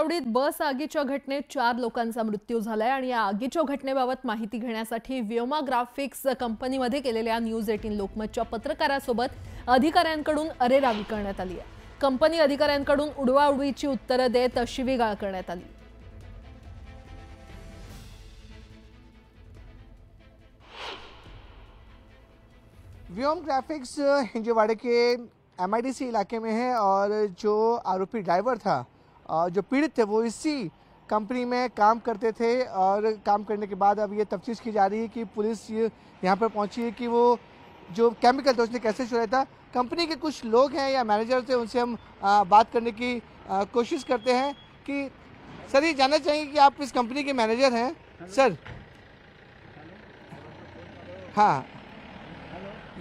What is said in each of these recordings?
हिंजवडीत बस आगीच्या घटनेत 4 लोकांचा मृत्यू झालाय आणि या आगीच्या घटनेबाबत माहिती घेण्यासाठी व्योमा ग्राफिक्स कंपनीमध्ये केलेल्या न्यूज 18 लोकमतच्या पत्रकारासोबत अधिकाऱ्यांकडून अरेरावी करण्यात आली आहे। कंपनी अधिकाऱ्यांकडून उडवाउडवीची उत्तरे देत शिवीगाळ करण्यात आली। व्योम ग्राफिक्स हिंजवाड़े के MIDC इलाके में है और जो आरोपी ड्राइवर था जो पीड़ित थे वो इसी कंपनी में काम करते थे और काम करने के बाद अब ये तफ्तीश की जा रही है कि पुलिस यहाँ पर पहुंची है कि वो जो केमिकल था उसने कैसे चुराया था। कंपनी के कुछ लोग हैं या मैनेजर थे, उनसे हम बात करने की कोशिश करते हैं कि सर ये जानना चाहिए कि आप इस कंपनी के मैनेजर हैं सर। हाँ,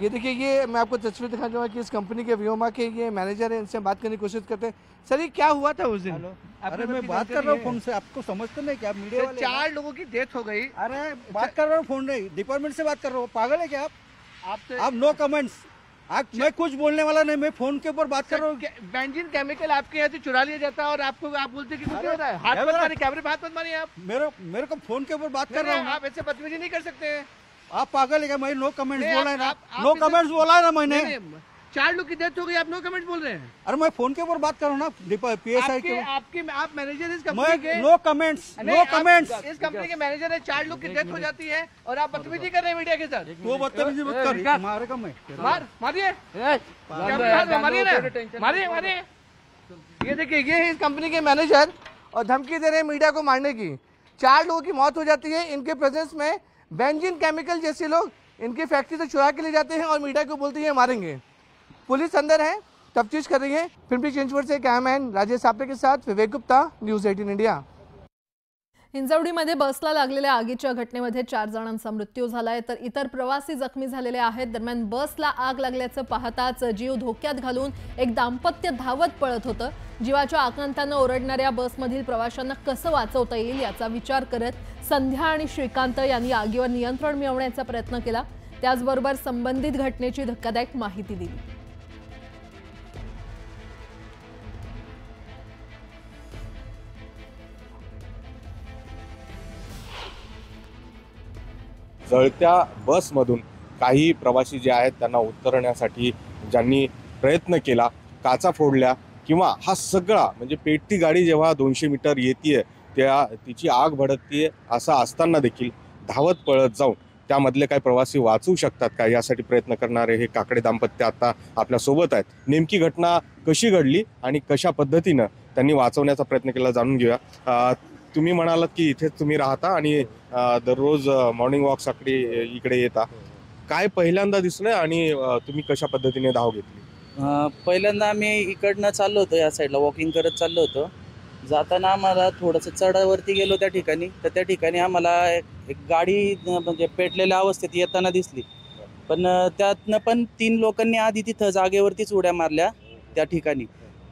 ये देखिए, ये मैं आपको तस्वीर दिखा दूंगा कि इस कंपनी के व्योमा के ये मैनेजर हैं, इनसे बात करने की कोशिश करते हैं। सर ये क्या हुआ था उस दिन? अरे मैं बात कर रहा हूँ फोन से, आपको समझते नहीं क्या? मीडिया वाले 4 लोगों की डेथ हो गई। अरे बात कर रहा हूँ, फोन नहीं, डिपार्टमेंट से बात कर रहा हूँ। पागल है क्या आप? तो नो कमेंट्स। मैं कुछ बोलने वाला नहीं, मैं फोन के ऊपर बात कर रहा हूँ। बेंजीन केमिकल आपके यहाँ से चुरा लिया जाता है और आपको आप बोलते कि कुछ हो रहा है। हाथ मत मारिए, कैमरे पे हाथ मत मारिए आप। मेरे को फोन के ऊपर बात कर रहा हूँ। आप ऐसे बदतमीजी नहीं कर सकते हैं। आप पागल है क्या? मैं नो कमेंट्स बोला है ना, नो कमेंट्स बोला है ना मैंने। 4 लोग की डेथ हो गई, आप नो कमेंट बोल रहे हैं। अरे मैं फोन के ऊपर बात कर रहा हूँ ना, PSI के। आप मैनेजर इस कंपनी के? No comments, no comments. इस कंपनी के मैनेजर है, 4 लोग की डेथ हो जाती है और आप बदतमीजी कर रहे हैं मीडिया के साथ। वो बदतमीजी मत कर, मारेगा मैं। मारिए, मारिए। ये देखिए, ये है इस कंपनी के मैनेजर और धमकी दे रहे हैं मीडिया को मारने की। 4 लोगों की मौत हो जाती है इनके प्रेजेंस में। बेंजीन केमिकल जैसे लोग इनकी फैक्ट्री से चुरा के ले जाते हैं और मीडिया को बोलते हैं मारेंगे। पुलिस अंदर है, तफ्तीश कर रही है। पिंपरी चिंचवड से कैमरामैन राजेश सापटे के साथ विवेक गुप्ता, न्यूज 18 इंडिया। हिंजवडीमध्ये बसला लागलेल्या आगीच्या घटनेमध्ये 4 जणांचा मृत्यू झालाय तर इतर प्रवासी जखमी झालेले आहेत। दरम्यान बसला आग लागल्याचं पाहताच जीव धोक्यात घालून एक दाम्पत्य धावत पळत होतं। जीवाच्या आकांताने ओरडणाऱ्या बसमधील प्रवाशांना कसं वाचवता येईल याचा विचार करत संध्या आणि श्रीकांत यांनी आगीवर नियंत्रण मिळवण्याचा प्रयत्न केला। त्याचबरोबर संबंधित घटनेची धक्कादायक माहिती दिली। जळत्या बसमधून काही प्रवासी जे आहेत त्यांना उतरण्यासाठी ज्यांनी प्रयत्न केला, काचा फोडल्या किंवा हा सगळा म्हणजे पेटती गाडी जेव्हा 200 मीटर येते त्या तिची आग भडकते असं असताना देखील धावत पळत जाऊन त्यामधले काही प्रवासी वाचू शकतात का यासाठी प्रयत्न करणारे हे काकडे दाम्पत्य आता आपल्या सोबत आहेत। नेमकी घटना कशी घडली आणि कशा पद्धतीनं त्यांनी वाचवण्याचा प्रयत्न केला जाणून घेऊया। तुम्ही म्हणालात की इथेच तुम्ही राहता आणि दररोज मॉर्निंग वॉकसाठी इकडे येता, काय पहिल्यांदा दिसलं आणि तुम्ही कशा पद्धतीने धाव घेतली? पहिल्यांदा आम्ही इकडनं चाललो होतो, या साईडला वॉकिंग करत चाललो होतो। जाताना आम्हाला थोडंसं चढावरती गेलो त्या ठिकाणी, तर त्या ठिकाणी आम्हाला एक गाडी म्हणजे पेटलेल्या अवस्थेत येताना दिसली। पण त्यातनं पण 3 लोकांनी आधी तिथं जागेवरतीच उड्या मारल्या त्या ठिकाणी।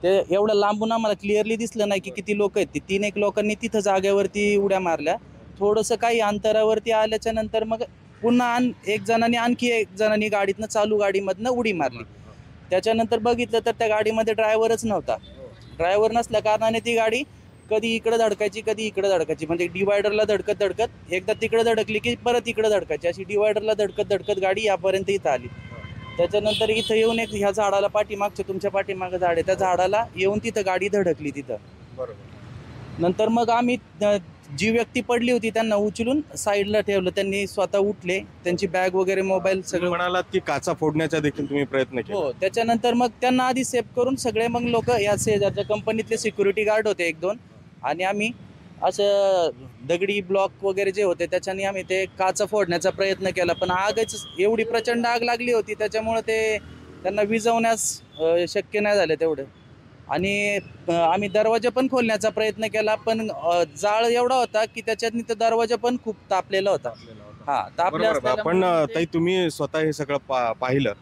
ते एवढं लांबून आम्हाला क्लिअरली दिसलं नाही की किती लोक आहेत ते। 3 लोकांनी तिथं जागेवरती उड्या मारल्या। थोडंसं काही अंतरावरती आल्याच्या नंतर मग पुन्हा एक जणांनी आणखी एक जणांनी गाडीतनं चालू गाडीमधनं उडी मारली। त्याच्यानंतर बघितलं तर त्या गाडीमध्ये ड्रायव्हरच नव्हता। ड्रायव्हर नसल्या कारणाने ती गाडी कधी इकडे धडकायची कधी इकडे धडकायची, म्हणजे डिवायडरला धडकत एकदा तिकडे धडकली की परत इकडे धडकायची, अशी डिवायडरला धडकत गाडी यापर्यंत इथं आली। त्याच्यानंतर इथं येऊन एक ह्या झाडाला पाठीमागच्या तुमच्या पाठीमागं झाड आहे त्या झाडाला येऊन तिथं गाडी धडकली तिथं। बरोबर। नंतर मग आम्ही जी व्यक्ती पडली होती त्यांना उचलून साईडला ठेवलं, त्यांनी स्वतः उठले, त्यांची बॅग वगैरे मोबाईल सगळं। म्हणालात की काचा फोडण्याचा देखील तुम्ही प्रयत्न केला? हो, त्याच्यानंतर मग त्यांना आधी सेफ करून सगळे मग लोक या शेजारच्या कंपनीतले सिक्युरिटी गार्ड होते 1-2 आणि आम्ही असं दगडी ब्लॉक वगैरे जे होते त्याच्याने आम्ही ते काचा फोडण्याचा प्रयत्न केला। पण आगच एवढी प्रचंड आग लागली होती त्याच्यामुळे ते त्यांना विझवण्यास शक्य नाही झालं तेवढं। आणि आम्ही दरवाजा पण खोलण्याचा प्रयत्न केला, पण जाळ एवढा होता की त्याच्यातनी तो दरवाजा पण खूप तापलेला होता। हा, तापलेला। पण ताई तुम्ही स्वतः हे सगळं पाहिलं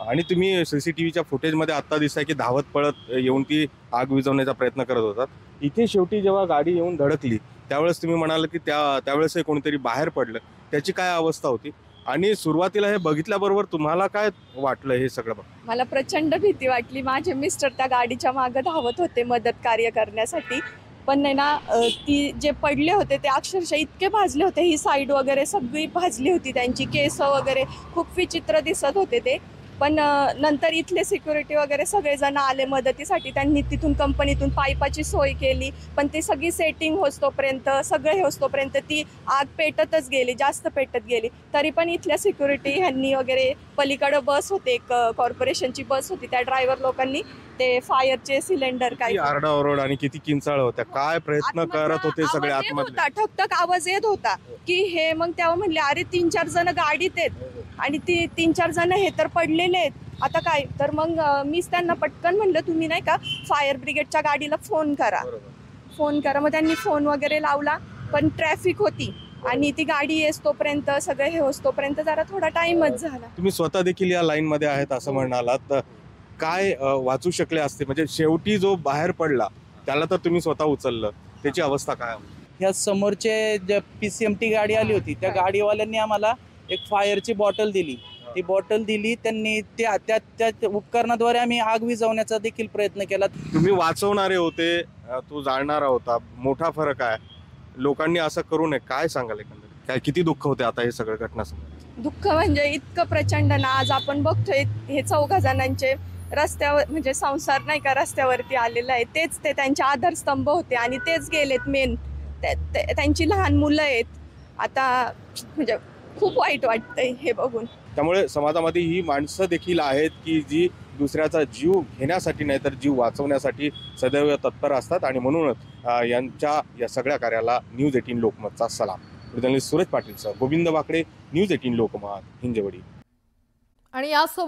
आणि तुम्ही CCTVच्या फुटेजमध्ये आता दिसतंय की धावत पळत येऊन ती आग विझवण्याचा प्रयत्न करत होतात। इथे शेवटी जेव्हा गाडी येऊन धडकली त्यावेळेस तुम्ही म्हणाल की त्यावेळेस कोणीतरी बाहेर पडलं, त्याची काय अवस्था होती आणि सुरुवातीला हे बघितल्याबरोबर तुम्हाला काय वाटलं? हे सगळं मला प्रचंड भीती वाटली। माझे मिस्टर त्या गाडीच्या मागे धावत होते मदत कार्य करण्यासाठी, पण नाही ना ती जे पडले होते ते अक्षरशः इतके भाजले होते, ही साईड वगैरे सगळी भाजली होती, त्यांची केस वगैरे खूप विचित्र दिसत होते ते. पण नंतर इथले सिक्युरिटी वगैरे सगळेजण आले मदतीसाठी. त्यांनी तिथून कंपनीतून पाईपाची सोय केली, पण ती सगळी सेटिंग होतोपर्यंत सगळे होतोपर्यंत ती आग पेटतच गेली, जास्त पेटत गेली. तरी पण इथल्या सिक्युरिटी ह्यांनी वगैरे, पलीकडं बस होते, एक कॉर्पोरेशनची बस होती, त्या ड्रायव्हर लोकांनी ते फायरचे सिलेंडर काय आरडाओरड आणि किती किंचाळ होत्या, काय प्रयत्न करत होते सगळे आवाज येत आतमध्ये. होता, ठकठक आवाज येत होता की हे. मग तेव्हा म्हणले अरे 3-4 जण गाडीत आहेत आणि ती 3-4 जण हे तर पडलेले आहेत, आता काय. तर मग मीच त्यांना पटकन म्हणलं तुम्ही नाही का फायर ब्रिगेडच्या गाडीला फोन करा. मग त्यांनी फोन वगैरे लावला, पण ट्रॅफिक होती आणि ती गाडी येतोपर्यंत सगळं हे होतोपर्यंत जरा थोडा टाइमच झाला. तुम्ही स्वतः देखील या लाईन मध्ये आहेत असं म्हणालात, तर काय वाचू शकले असते? म्हणजे शेवटी जो बाहेर पडला त्याला तर तुम्ही स्वतः उचललं, त्याची अवस्था काय? ह्या समोरचे जे PCMT गाडी आली होती, त्या गाडीवाल्यांनी आम्हाला एक फायरची बॉटल दिली. ती बॉटल दिली त्यांनी, त्या उपकरणाद्वारे आम्ही आग विझवण्याचा देखील प्रयत्न केला. तुम्ही वाचवणारे होते, तू जाळणारा होता, मोठा फरक आहे. लोकांनी असं करू नये, काय सांगाल एकंदरीत? काय किती दुःख होते आता हे सगळं घटनासमोर? दुःख म्हणजे इतकं प्रचंड ना. आज आपण बघतोय हे 4 जणांचे रस्त्यावर म्हणजे संसार नाही का रस्त्यावरती आलेला आहे, तेच ते त्यांचे आधारस्तंभ होते आणि तेच गेलेत मेन. त्यांची लहान मुलं आहेत. आता म्हणजे खूप वाईट वाटतंय हे बघून. त्यामुळे समाजामध्ये ही माणसं देखील आहेत की जी दुसऱ्याचा जीव घेण्यासाठी नाही तर जीव वाचवण्यासाठी सदैव तत्पर असतात, आणि म्हणूनच यांच्या या सगळ्या कार्याला न्यूज 18 लोकमतचा सलाम. जर्नलिस्ट सूरज पाटील सर, गोविंद वाकडे, न्यूज 18 लोकमत, हिंजवडी. आणि या